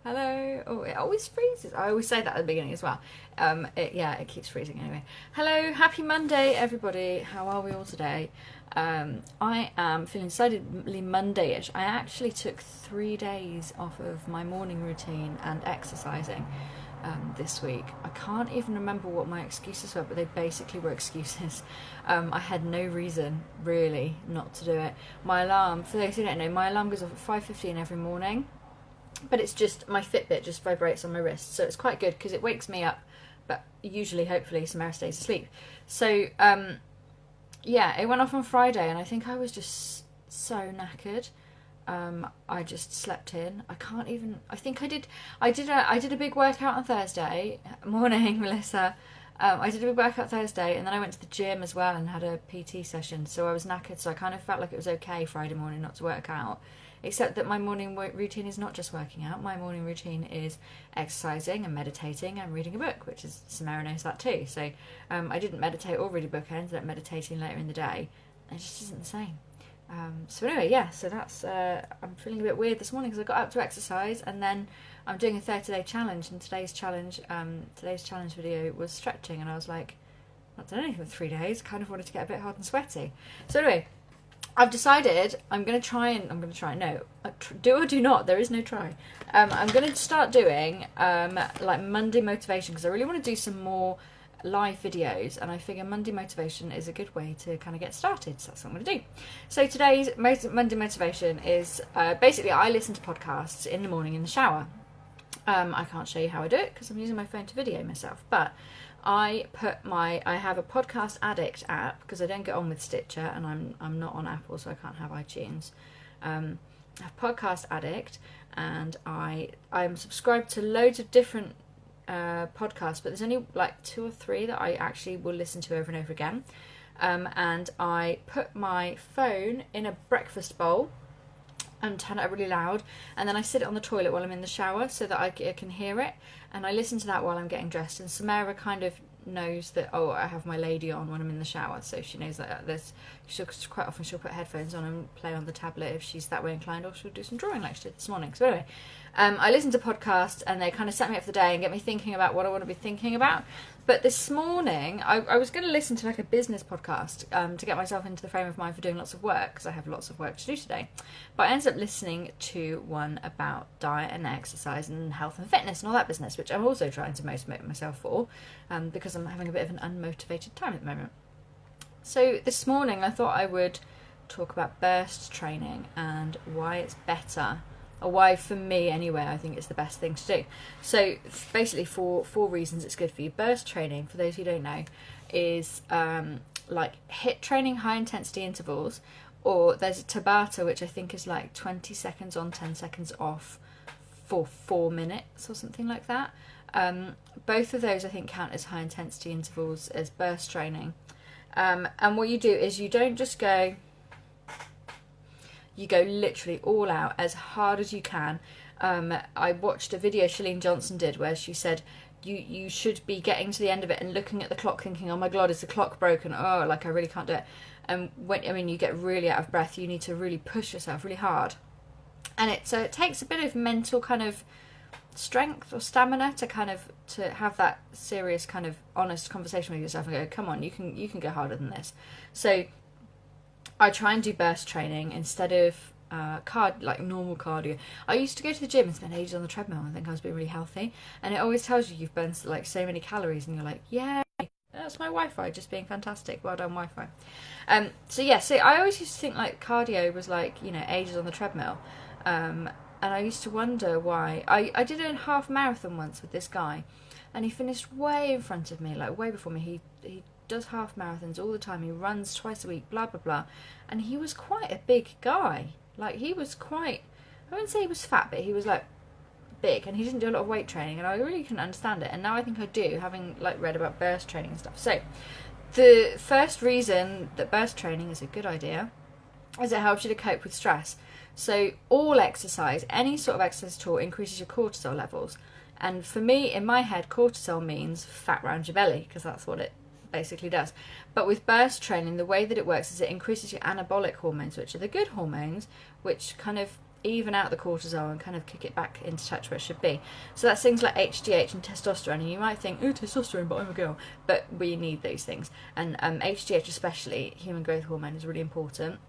Hello. Oh, it always freezes. I always say that at the beginning as well. It keeps freezing anyway. Hello, happy Monday, everybody. How are we all today? I am feeling decidedly Monday-ish. I actually took 3 days off of my morning routine and exercising this week. I can't even remember what my excuses were, but they basically were excuses. I had no reason really not to do it. My alarm, for those who don't know, my alarm goes off at 5:15 every morning, but it's just my Fitbit just vibrates on my wrist, so it's quite good because it wakes me up, but usually hopefully Samara stays asleep. So yeah, it went off on Friday and I think I was just so knackered. I just slept in. I think I did a big workout on Thursday morning. Melissa. I did a big workout Thursday and then I went to the gym as well and had a PT session, so I was knackered, so I kind of felt like it was okay Friday morning not to work out. Except that my morning routine is not just working out. My morning routine is exercising and meditating and reading a book, which is, Samara knows that too. So I didn't meditate or read a book. I ended up meditating later in the day. It just isn't the same. So anyway, yeah, so that's, I'm feeling a bit weird this morning because I got up to exercise and then I'm doing a 30-day challenge, and today's challenge video was stretching, and I was like, I've not done anything for 3 days, kind of wanted to get a bit hot and sweaty. So anyway, I've decided I'm going to try, no, do or do not, there is no try. I'm going to start doing like Monday motivation, because I really want to do some more live videos, and I figure Monday motivation is a good way to kind of get started, so that's what I'm going to do. So today's Monday motivation is basically I listen to podcasts in the morning in the shower. I can't show you how I do it because I'm using my phone to video myself, but I have a Podcast Addict app because I don't get on with Stitcher and I'm not on Apple, so I can't have iTunes. I have Podcast Addict, and I'm subscribed to loads of different podcasts, but there's only like 2 or 3 that I actually will listen to over and over again. And I put my phone in a breakfast bowl and turn it up really loud, and then I sit it on the toilet while I'm in the shower so that I can hear it, and I listen to that while I'm getting dressed. And Samara kind of knows that, oh, I have my lady on when I'm in the shower, so she knows that quite often she'll put headphones on and play on the tablet if she's that way inclined, or she'll do some drawing like she did this morning. So anyway, I listen to podcasts and they kind of set me up for the day and get me thinking about what I want to be thinking about. But this morning I was going to listen to like a business podcast to get myself into the frame of mind for doing lots of work, because I have lots of work to do today. But I ended up listening to one about diet and exercise and health and fitness and all that business, which I'm also trying to motivate myself for, because I'm having a bit of an unmotivated time at the moment. So this morning I thought I would talk about burst training and why it's better, or why, for me anyway, I think it's the best thing to do. So basically, for 4 reasons it's good for you. Burst training, for those who don't know, is like HIIT training, high intensity intervals, or there's a Tabata, which I think is like 20 seconds on, 10 seconds off for 4 minutes or something like that. Both of those I think count as high intensity intervals as burst training. And what you do is you don't just go, you go literally all out as hard as you can. I watched a video Chalene Johnson did where she said you should be getting to the end of it and looking at the clock thinking, oh my god, is the clock broken? Oh, like I really can't do it. And when you get really out of breath, you need to really push yourself really hard. And it takes a bit of mental kind of strength or stamina to have that serious kind of honest conversation with yourself and go, come on, you can go harder than this. So I try and do burst training instead of like normal cardio. I used to go to the gym and spend ages on the treadmill and think I was being really healthy, and it always tells you you've burned like so many calories and you're like, yeah, that's my Wi-Fi just being fantastic, well done Wi-Fi. So I always used to think like cardio was like, ages on the treadmill, and I used to wonder why. I did a half marathon once with this guy, and he finished way in front of me, like way before me. He does half marathons all the time, he runs twice a week, blah blah blah, and he was quite a big guy. Like he was quite, I wouldn't say he was fat, but he was like big, and he didn't do a lot of weight training, and I really couldn't understand it, and now I think I do, having like read about burst training and stuff. So the first reason that burst training is a good idea is it helps you to cope with stress. So all exercise, any sort of exercise at all, increases your cortisol levels, and for me, in my head, cortisol means fat around your belly, because that's what it basically does. But with burst training, the way that it works is it increases your anabolic hormones, which are the good hormones, which kind of even out the cortisol and kind of kick it back into touch where it should be. So that's things like HGH and testosterone, and you might think, oh, testosterone, but I'm a girl. But we need those things, and HGH especially, human growth hormone, is really important.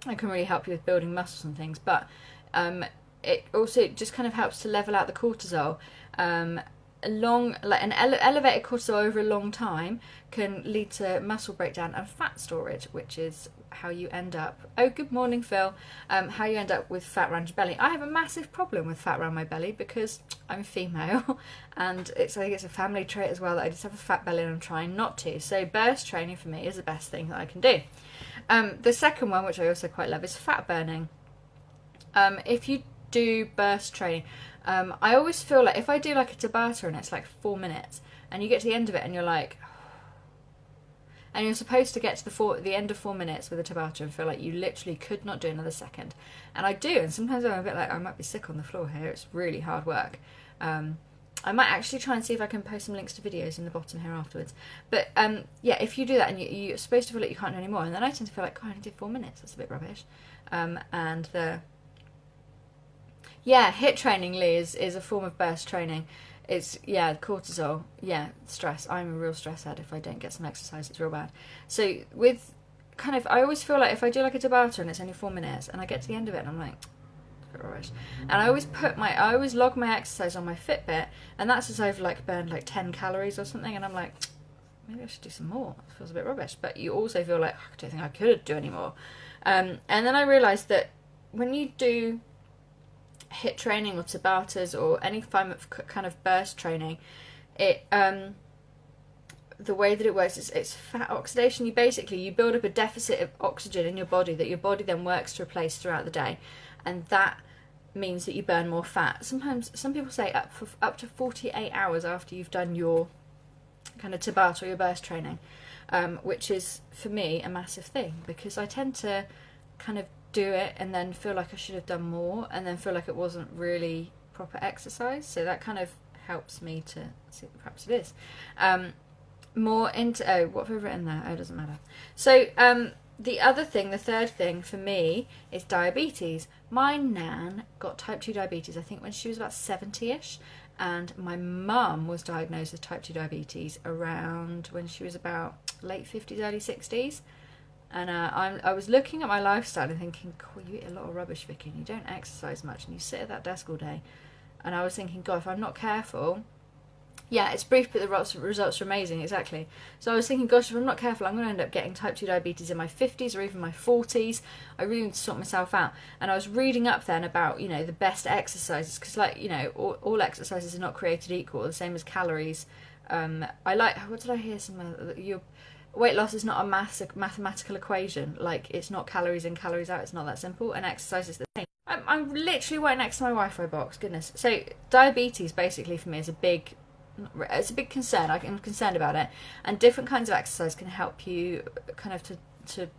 It can really help you with building muscles and things, but it also just kind of helps to level out the cortisol. Elevated cortisol over a long time can lead to muscle breakdown and fat storage, which is how you end up, oh, good morning, Phil, how you end up with fat around your belly. I have a massive problem with fat around my belly because I'm female, and I think it's a family trait as well that I just have a fat belly and I'm trying not to. So burst training for me is the best thing that I can do. The second one, which I also quite love, is fat burning. If you do burst training, I always feel like if I do like a Tabata and it's like 4 minutes, and you get to the end of it and you're like, and you're supposed to get to the end of 4 minutes with a Tabata and feel like you literally could not do another second. And I do, and sometimes I'm a bit like, I might be sick on the floor here, it's really hard work. I might actually try and see if I can post some links to videos in the bottom here afterwards. But yeah, if you do that and you're supposed to feel like you can't do any more, and then I tend to feel like, oh, I only did 4 minutes, that's a bit rubbish. Yeah, HIIT training, Lee, is a form of burst training. It's, yeah, cortisol, yeah, stress. I'm a real stress head. If I don't get some exercise, it's real bad. So with kind of, I always feel like if I do like a Tabata and it's only 4 minutes, and I get to the end of it and I'm like, rubbish. And I always log my exercise on my Fitbit, and that's as I've like burned like 10 calories or something, and I'm like, maybe I should do some more. It feels a bit rubbish. But you also feel like, I don't think I could do any more. And then I realised that when you do HIIT training or Tabatas or any form of kind of burst training, it the way that it works is it's fat oxidation. You build up a deficit of oxygen in your body that your body then works to replace throughout the day, and that means that you burn more fat. Sometimes some people say up to 48 hours after you've done your kind of Tabata or your burst training, which is for me a massive thing, because I tend to kind of do it and then feel like I should have done more, and then feel like it wasn't really proper exercise. So that kind of helps me to see that perhaps it is. More into, oh, what have I written there? Oh, it doesn't matter. So the third thing for me is diabetes. My nan got type 2 diabetes, I think when she was about 70ish, and my mum was diagnosed with type 2 diabetes around when she was about late 50s, early 60s. And I was looking at my lifestyle and thinking, God, you eat a lot of rubbish, Vicky, and you don't exercise much, and you sit at that desk all day. And I was thinking, God, if I'm not careful, yeah, it's brief, but the results are amazing, exactly. So I was thinking, gosh, if I'm not careful, I'm going to end up getting type 2 diabetes in my 50s or even my 40s. I really need to sort myself out. And I was reading up then about, you know, the best exercises, because, like, you know, all exercises are not created equal, the same as calories. What did I hear? Your weight loss is not a mathematical equation. Like, it's not calories in, calories out. It's not that simple. And exercise is the same. I'm literally right next to my Wi-Fi box. Goodness. So diabetes basically for me is a big concern. I'm concerned about it. And different kinds of exercise can help you kind of to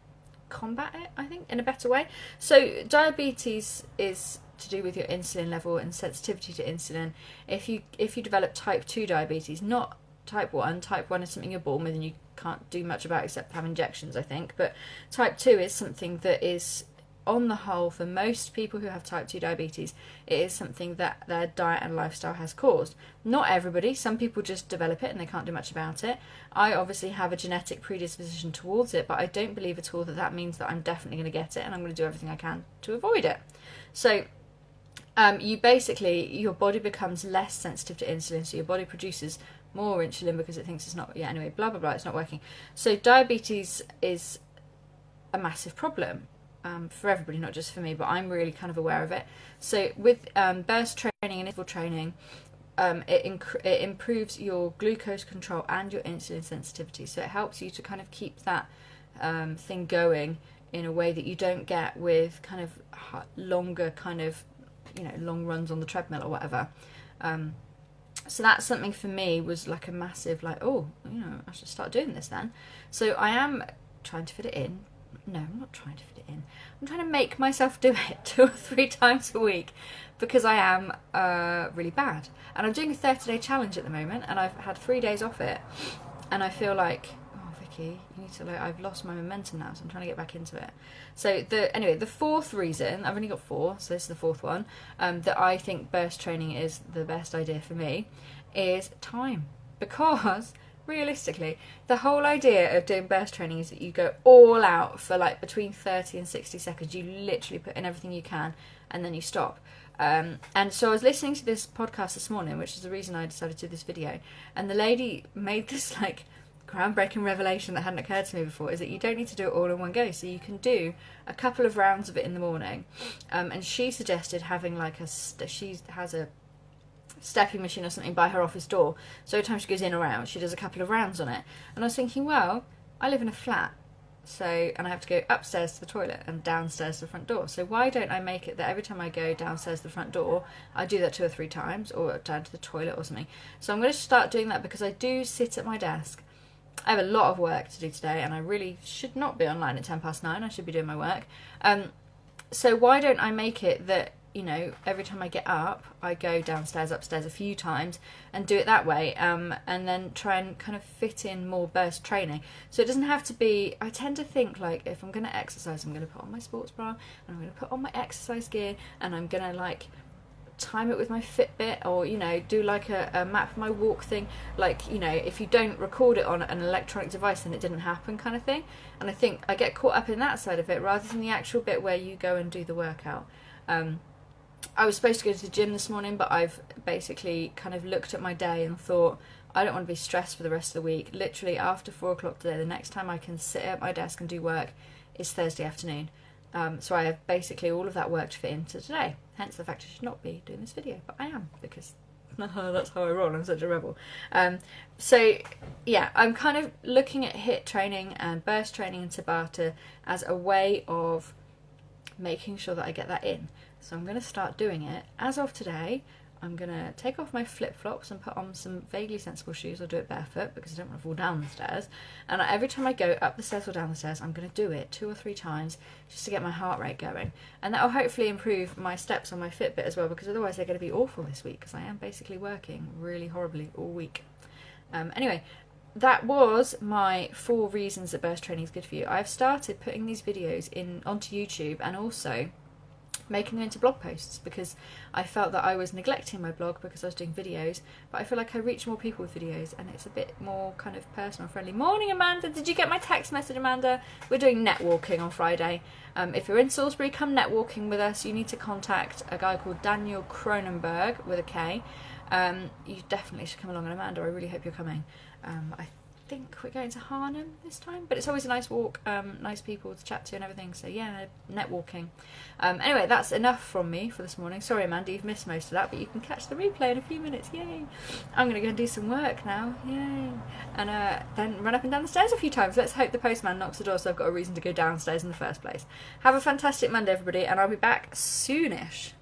combat it, I think, in a better way. So diabetes is to do with your insulin level and sensitivity to insulin. If you develop type 2 diabetes, not type 1 is something you're born with and you can't do much about except have injections, I think, but type 2 is something that is, on the whole, for most people who have type 2 diabetes, it is something that their diet and lifestyle has caused. Not everybody, some people just develop it and they can't do much about it. I obviously have a genetic predisposition towards it, but I don't believe at all that that means that I'm definitely going to get it, and I'm going to do everything I can to avoid it. So your body becomes less sensitive to insulin, so your body produces more insulin because it thinks it's not, anyway, blah blah blah, it's not working. So diabetes is a massive problem for everybody, not just for me, but I'm really kind of aware of it. So with burst training and interval training, it improves your glucose control and your insulin sensitivity, so it helps you to kind of keep that thing going in a way that you don't get with kind of longer kind of, long runs on the treadmill or whatever. So that's something for me was like a massive, like, oh, I should start doing this then. So I am trying to fit it in. No, I'm not trying to fit it in. I'm trying to make myself do it 2 or 3 times a week because I am really bad. And I'm doing a 30-day challenge at the moment, and I've had 3 days off it. And I feel like, oh, Becky. You need to, like, I've lost my momentum now, so I'm trying to get back into it. So the fourth reason, I've only got 4, so this is the 4th one, that I think burst training is the best idea for me, is time. Because realistically, the whole idea of doing burst training is that you go all out for like between 30 and 60 seconds. You literally put in everything you can and then you stop. And so I was listening to this podcast this morning, which is the reason I decided to do this video, and the lady made this like groundbreaking revelation that hadn't occurred to me before, is that you don't need to do it all in one go. So you can do a couple of rounds of it in the morning, and she suggested having like she has a stepping machine or something by her office door, so every time she goes in or out she does a couple of rounds on it. And I was thinking, well, I live in a flat, and I have to go upstairs to the toilet and downstairs to the front door, so why don't I make it that every time I go downstairs to the front door I do that 2 or 3 times, or down to the toilet or something. So I'm going to start doing that, because I do sit at my desk. I have a lot of work to do today, and I really should not be online at 9:10. I should be doing my work. So why don't I make it that, you know, every time I get up, I go downstairs, upstairs a few times, and do it that way, and then try and kind of fit in more burst training. So it doesn't have to be, I tend to think, like, if I'm going to exercise, I'm going to put on my sports bra, and I'm going to put on my exercise gear, and I'm going to, like, time it with my Fitbit, or, you know, do like a map my walk thing. Like, you know, if you don't record it on an electronic device, then it didn't happen, kind of thing. And I think I get caught up in that side of it rather than the actual bit where you go and do the workout. I was supposed to go to the gym this morning, but I've basically kind of looked at my day and thought, I don't want to be stressed for the rest of the week. Literally after 4 o'clock today, the next time I can sit at my desk and do work is Thursday afternoon. So I have basically all of that work to fit into today. Hence the fact I should not be doing this video, but I am, because that's how I roll. I'm such a rebel. So yeah, I'm kind of looking at HIIT training and burst training and Tabata as a way of making sure that I get that in. So I'm going to start doing it. As of today, I'm going to take off my flip-flops and put on some vaguely sensible shoes. I'll do it barefoot because I don't want to fall down the stairs. And every time I go up the stairs or down the stairs, I'm going to do it 2 or 3 times just to get my heart rate going. And that will hopefully improve my steps on my Fitbit as well, because otherwise they're going to be awful this week, because I am basically working really horribly all week. Anyway, that was my 4 reasons that burst training is good for you. I've started putting these videos onto YouTube, and also making them into blog posts, because I felt that I was neglecting my blog because I was doing videos, but I feel like I reach more people with videos and it's a bit more kind of personal friendly. Morning, Amanda. Did you get my text message, Amanda? We're doing netwalking on Friday. If you're in Salisbury, come netwalking with us. You need to contact a guy called Daniel Cronenberg with a K. You definitely should come along, and Amanda, I really hope you're coming. I think we're going to Harnham this time, but it's always a nice walk, nice people to chat to and everything, so yeah, netwalking. Anyway, that's enough from me for this morning. Sorry, Amanda, you've missed most of that, but you can catch the replay in a few minutes. Yay! I'm going to go and do some work now. Yay! And then run up and down the stairs a few times. Let's hope the postman knocks the door so I've got a reason to go downstairs in the first place. Have a fantastic Monday, everybody, and I'll be back soonish.